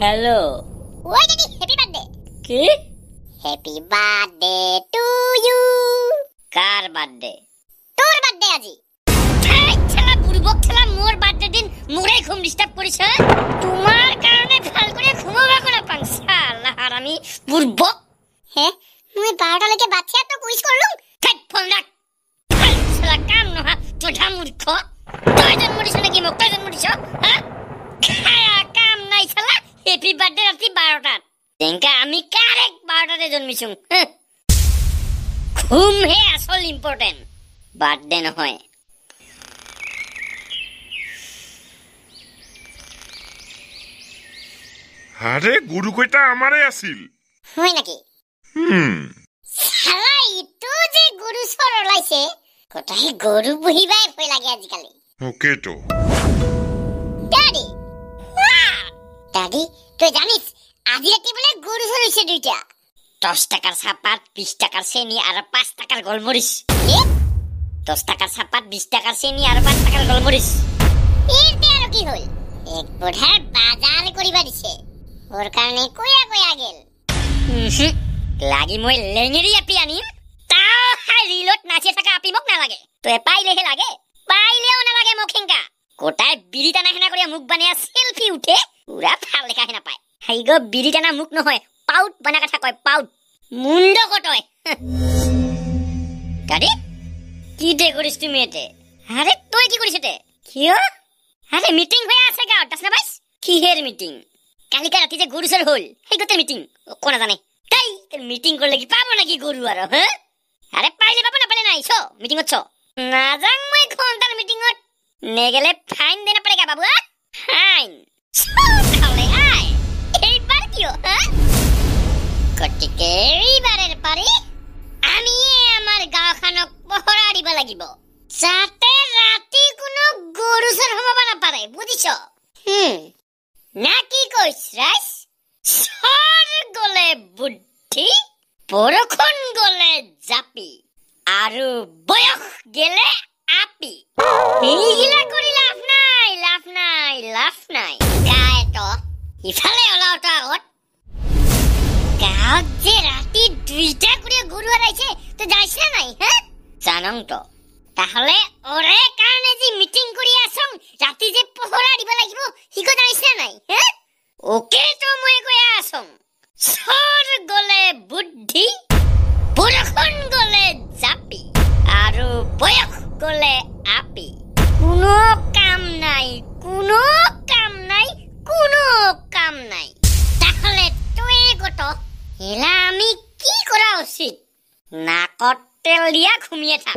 Hello ওই দিদি happy birthday কি হ্যাপি বার্থডে টু ইউ কার বার্থডে তোর বার্থডে আজি এই ছেলা বুড়বক ছেলা মোর বার্থডে দিন মোরে ঘুম ডিস্টার্ব করিস তোমার কারণে ভাল করে ঘুমাবা কোনা পাং শালা হারামি বুড়বক হে মুই 12টা লৈকে বাচ্চা তো কুইজ করলুম থাক ফোন রাখ শালা কাম নহা তোঠা মূর্খ তুই জন্মদিছ নাকি মোক তুই জন্মদিছ হ্যাঁ খায়া কাম নাই শালা হ্যাপি বার্থডে রাতি 12টাত তেনকা আমি কারেক্ট 12টাতে জন্মিছুং ঘুম হে আসল ইম্পর্টেন্ট বার্থডে নহয় আরে গরু কইটা আমারে আছিল হয় নাকি শালা ইটো যে গরু সর লাইছে কোটাই গরু বহিবাই ভয় লাগে আজিকালি ওকে তো ড্যাডি ড্যাডি তুই জানিস আজি রাতে বলে গরু সর হইছে দুইটা 10 টাকার সাপাত 20 টাকার চেনি আর 5 টাকার গোলমরিচ 10 টাকার সাপাত 20 টাকার চেনি আর 5 টাকার গোলমরিচ এতে আর কি হল এক বুঢ়ার বাজার করিবা দিছে ওর কারণে কইয়া কইয়া গেল লাগি মই লেঙেরি আপি আনিম তাও হাই রিলোট নাচে থাকা আপি মোক না লাগে তুই পাইলেহে লাগে পাইলেও না লাগে মখিংকা কোটায় বিড়ি টানা হেনা করিয়া মুখ বানিয়া সেলফি উঠে পুরা ভাল লেখা হেনা পায় হাই গো বিড়ি টানা মুখ নহয় পাউট বানা কথা কয় পাউট মুন্ড কটয় গাড়ি কি দে করিস তুমি এতে আরে তুই কি করিস এতে কিয় আরে মিটিং হয়ে আছে গাঁৱত দাস না বাইস কি হের মিটিং কালিকা রাতে যে গরুসর হল সেই গোটেই মিটিং কোনা জানে তাই মিটিং করলে কি পাবো নাকি গরু আর হ্যাঁ আরে পাইলে পাবো না পাইলে নাই ছো মিটিং হচ্ছ না যাং মই ঘন্টার মিটিং হত নে গেলে ফাইন দেনা পড়েগা বাবু ফাইন তাহলে আয় এইবার কিও হ্যাঁ কটিকে এইবারের পারি আমি আমার গাঁওখানক পহৰা দিব লাগিব যাতে ৰাতি কোনো গৰুচৰ হ'ব নাপাৰে বুজিছ না কি কইছ ৰাইস সৰ গলে বুদ্ধি পৰখন গলে জাপি আৰু বয়স গেলে আপি এইগিলা কৰি লাভ নাই লাভ নাই লাভ নাই গায় তো ইফালে ওলাওটা আগত গাঁৱত যে ৰাতি 2টা কৰি গৰু হাৰাইছে তো যাইছ না নাই হ্যাঁ জানং তো তাহলে ওরে কারণে যে মিটিং করি আসং রাতি যে পহরা দিব লাগিব হিকো জানিছ না নাই হ্যাঁ ওকে তো মই কয়া আসং সর গলে বুদ্ধি পরখন গলে জাপি আৰু বয়স গলে আপি কোনো কাম নাই কোনো কাম নাই কোনো কাম নাই তাহলে তুই গত এলা আমি কি করা উচিত নাকত তেল দিয়া ঘুমিয়ে থাক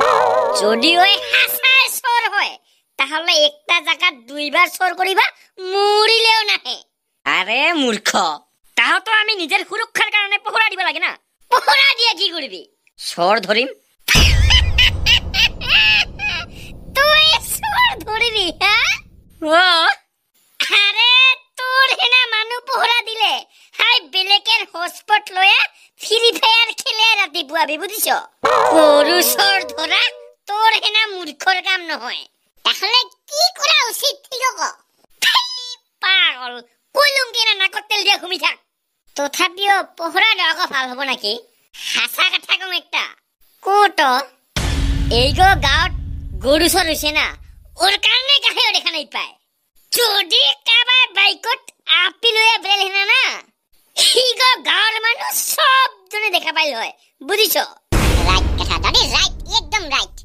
যদি ওই হাসায় সর হয় তাহলে একটা জায়গা দুইবার সর করিবা মরিলেও নাহে আরে মূর্খ তাও তো আমি নিজের সুরক্ষার কারণে পহরা দিব লাগে না পহরা দিয়া কি করবি সর ধরিম তুই সর ধরিবি হ্যাঁ ও আরে তোর হেনা মানু পহরা দিলে হাই বেলেকের হটস্পট লয়া ফ্রি ফায়ার খেলে রাতি পুয়াবি বুঝিছ গরু সর ধরা তোর হেনা মূর্খর কাম নহয় তাহলে কি করা উচিত ঠিক পাগল কইলুম কিনা নাকত তেল দিয়া ঘুমি থাক তথাপিও পহরা দেওয়া ভাল হব নাকি হাসা কথা কম একটা কোট এই গাঁৱত গরু সর হইছে না ওর কারণে গাহেও দেখা নাই পায় যদি কাবার বাইকত আপি লয়া বেল হেনা না হিগো গাঁৱৰ মানুহ সব জনে দেখা পাইল হয় বুঝিছ ৰাইট কথা দাদি ৰাইট একদম ৰাইট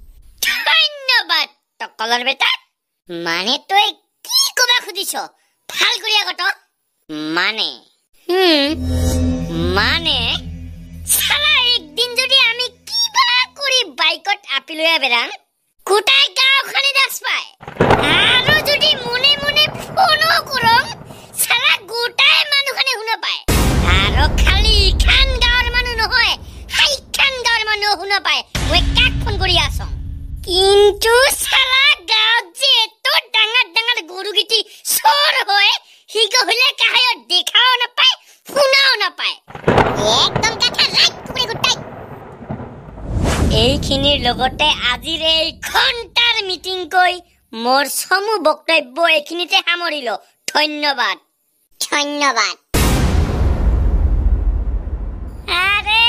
ধন্যবাদ টকলৰ বেটা মানে তুই কি কবা খুদিছ ভাল কৰিয়া কত মানে মানে সালা একদিন যদি আমি কিবা কৰি বাইকত আপি লয়া বেৰাং গোটাই গাঁওখানে দাস পায় আৰু যদি মনে মনে ফোনো কৰম সালা গোটাই মানুহখানে শুনা পায় আৰু খালি খান গাঁৱৰ মানুহ নহয় হাই খান গাঁৱৰ মানুহ শুনা পায় মই কাক ফোন কৰি আছো কিন্তু সালা গাঁৱত যে তো ডাঙৰ ডাঙৰ গৰুগিটি সৰ হয় হিগ হলে কাহায় দেখাও নাপায় শুনাও নাপায় একদম কথা রাইট কুকুরে গুটাই এইখিনিৰ লগতে আজিৰ এই ঘণ্টাৰ মিটিং কৈ মোৰ সমূহ বক্তব্য এইখিনিতে সামৰিলো ধন্যবাদ ধন্যবাদ। আরে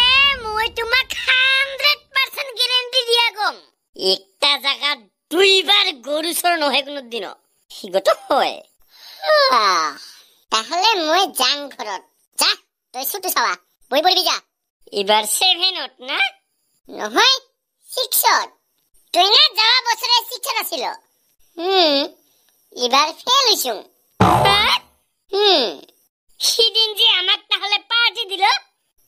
মই তোমাক 100% গ্যারান্টি দিয়া কম একটা জায়গা দুইবার গরু চোর নহয় কোনো দিন হিগত হয় তাহলে মই যাং ঘৰত যা তই ছুটু চাৱা বই পঢ়িবি যা এবার 7ত না নহয় 6ত তুই না যাওয়া বছরে 6ত আছিল এবার ফেল হইছুং সেদিন যে আমাক তাহলে পার্টি দিল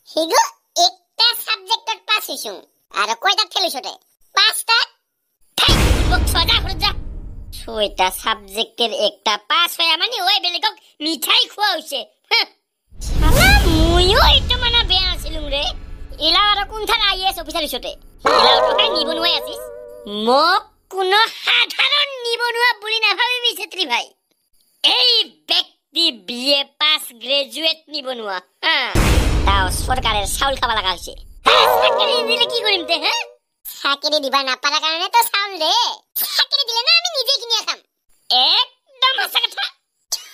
হিগু একটা সাবজেক্টত পাস হইছুং আর কয়টা ফেল হইছতে 5টা ছটা করে যা 6টা সাবজেক্টের একটা পাস হয়ে মানে ওই বেলেগক মিঠাই খোয়া হইছে শালা মুইও এটা মানে বেয়া আছিলুম রে এলা আর কোনথার আইএস অফিসার হইছতে এলা ওটাই নিবনুৱা আছিস মোক কোনো সাধাৰণ নিবনুৱা বুলি নাভাবিবি ছেত্ৰী ভাই এই ব্যক্তি বিএ পাস গ্ৰাজুয়েট নিবনুৱা তাও সরকারের চাউল খাবা লাগা হইছে চাকরি দিলে কি করিম তে হ্যাঁ চাকরি দিবা না পারা কারণে তো চাউল দে চাকরি দিলে না আমি নিজে কিনে খাম একদম হাসা কথা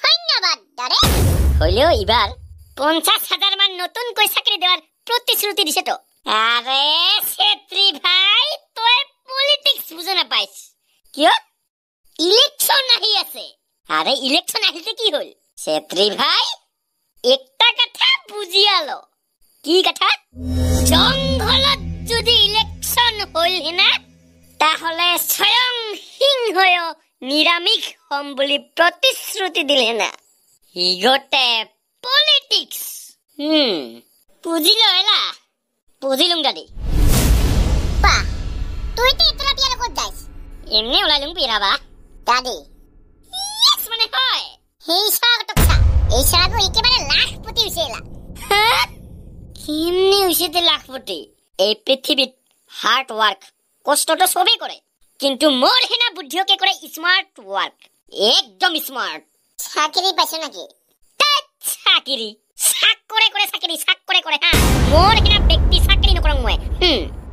ধন্যবাদ দাদা হইলেও এবার 50,000 মান নতুন কই চাকরি দেওয়ার প্রতিশ্রুতি দিছে তো আরে ছেত্ৰী ভাই তুই পলিটিক্স বুঝো না পাইছ কিয় ইলেকশন আহি আছে আরে ইলেকশন আহিছে কি হল ছেত্ৰী ভাই একটা কথা বুঝিয়ালো কি কথা জঙ্গলত যদি ইলেকশন হল না তাহলে স্বয়ং সিংহ নিরামিষ হম বুলি প্রতিশ্রুতি দিলে না হিগতে পলিটিক্স বুঝিল এলা বুঝিলুম দাদি পা তুই তো এতরা টিয়ার কত যাইস এমনি ওলাইলুম পিরাবা দাদি ইয়েস মানে হয় এই শাকটকসা এই শাকও একেবারে লাখপতি হইছে এলা কেমনি হইছে লাখপতি এই পৃথিবীত হার্ড ওয়ার্ক কষ্ট তো সবে করে কিন্তু মোর হেনা বুদ্ধিকে করে স্মার্ট ওয়ার্ক একদম স্মার্ট চাকরি পাইছ নাকি চাকরি সাক করে করে চাকরি সাক করে করে হ্যাঁ মোর হেনা ব্যক্তি চাকরি নকরং মই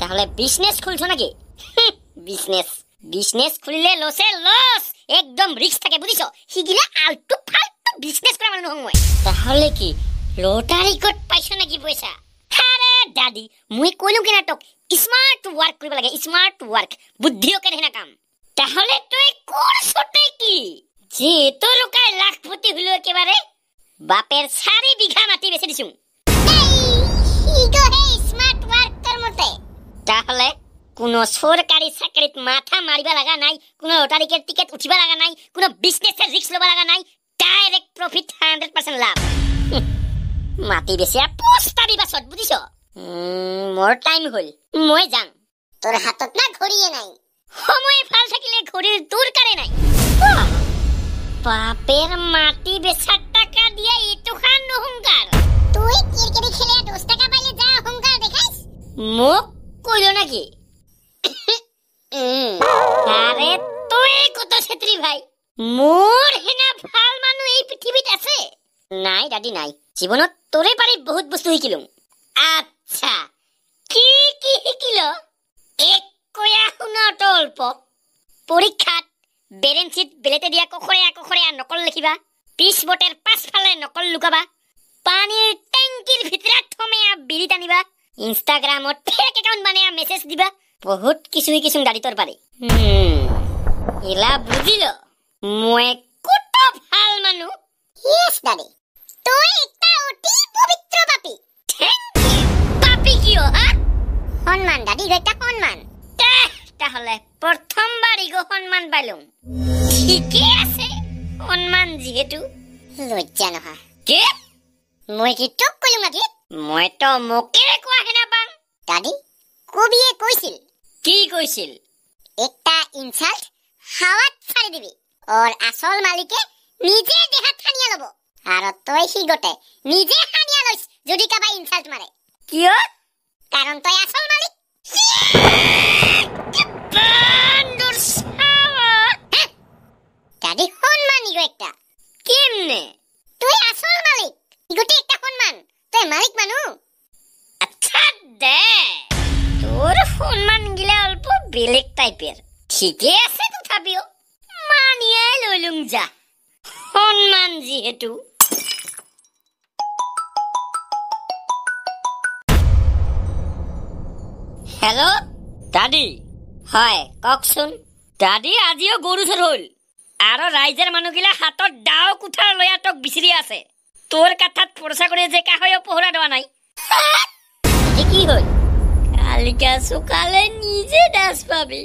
তাহলে বিজনেস খুলছো নাকি বিজনেস খুলিলে লসে লস একদম রিস্ক থাকে বুঝিছো হিগিলা আলটু ফালতু বিজনেস করা মানুহ মই তাহলে কি লটারি কোট পাইছো নাকি পয়সা আরে দাদি মুই কইলুম কি নাটক স্মার্ট ওয়ার্ক কৰিব লাগে স্মার্ট ওয়ার্ক বুদ্ধিও কেনে না কাম তাহলে তুই করছতে কি যে তো লোকাই লাখপতি হলো একেবারে বাপের 4 বিঘা মাটি বেচে দিছুম হিগো হে স্মার্ট ওয়ার্ক কর মতে তাহলে কোনো সরকারি চাকরিত মাথা মারিবা লাগা নাই কোনো লটারিকের টিকেট উঠিবা লাগা নাই কোনো বিজনেসের রিস্ক লবা লাগা নাই ডাইরেক্ট প্রফিট 100% লাভ মাটি বেচে পোস্টারি বাসত বুঝিছো মোর টাইম হল মই যাং তোর হাতত না ঘড়িয়ে নাই সময় ভাল থাকিলে ঘড়ির দরকারে নাই বাপের মাটি বেচার টাকা দিয়া এতো খান অহংকার তুই ক্রিকেট খেলে 10 টাকা পাইলে যা অহংকার দেখাইস মোক কইলো নাকি আরে তুই কত ছেত্ৰী ভাই মোর হেনা ভাল মানুহ এই পৃথিবীত আছে নাই দাদি নাই জীবনত তোরে পারি বহুত বস্তু শিকিলুম আচ্ছা কি কি শিকিল এক কয়া শুনা তো অল্প পরীক্ষাত বেৰেঞ্চিত বেলেতে দিয়া কখৰে নকল লিখিবা পিছ বটেৰ পাছফালে নকল লুকাবা পানীৰ টেংকিৰ ভিতৰত থমেয়া বিড়ি টানিবা ইনষ্টাগ্ৰামত ফেক একাউণ্ট বানায়া মেছেজ দিবা বহুত কিছু দাড়িতৰ পাৰি এলা বুঝিল মই কত ভাল মানুহ ইয়েস দাদি তুই একটা অতি পবিত্র পাপি পাপি কিয় হা সম্মান দাদি এটা সম্মান তাহলে প্রথমবার ইগো সম্মান পাইলুম ঠিকে আছে সম্মান যেহেতু লজ্জা নহয় কে মই কি তোক কইলুম নাকি মই তো মোকে কোৱা হেনা পাং দাদি কবিয়ে কইছিল কি কইছিল একটা ইনসাল্ট হাওয়াত ছাড়ি দিবি और আসল মালিকে নিজে দেহাত হানিয়া লব আর তই হিগতে নিজে হানিয়া লইস যদি কাবা ইনসাল্ট মারে কিয় কারণ তই আসল মালিক দাদি সম্মান ইগো একটা কেমনে তুই আসল মালিক ইগোতে একটা সম্মান তুই মালিক মানু আচ্ছা দে তোর সম্মান গিলা অল্প বেলেগ টাইপের ঠিকে আছে তথাপিও মানিয়াই লইলুম যা সম্মান যেহেতু হেল্ল' দাদী হয় কওকচোন দাদী আজিও গৰু চোৰ হল আৰু ৰাইজৰ মানুহগিলা হাতত দাও কুঠাৰ লৈ তোক বিচাৰি আছে তোৰ কথাত ভৰসা কৰি যে কাহয়ো পহৰা দেৱা নাই কি হল কালিকা চোকালে নিজে দাস পাবি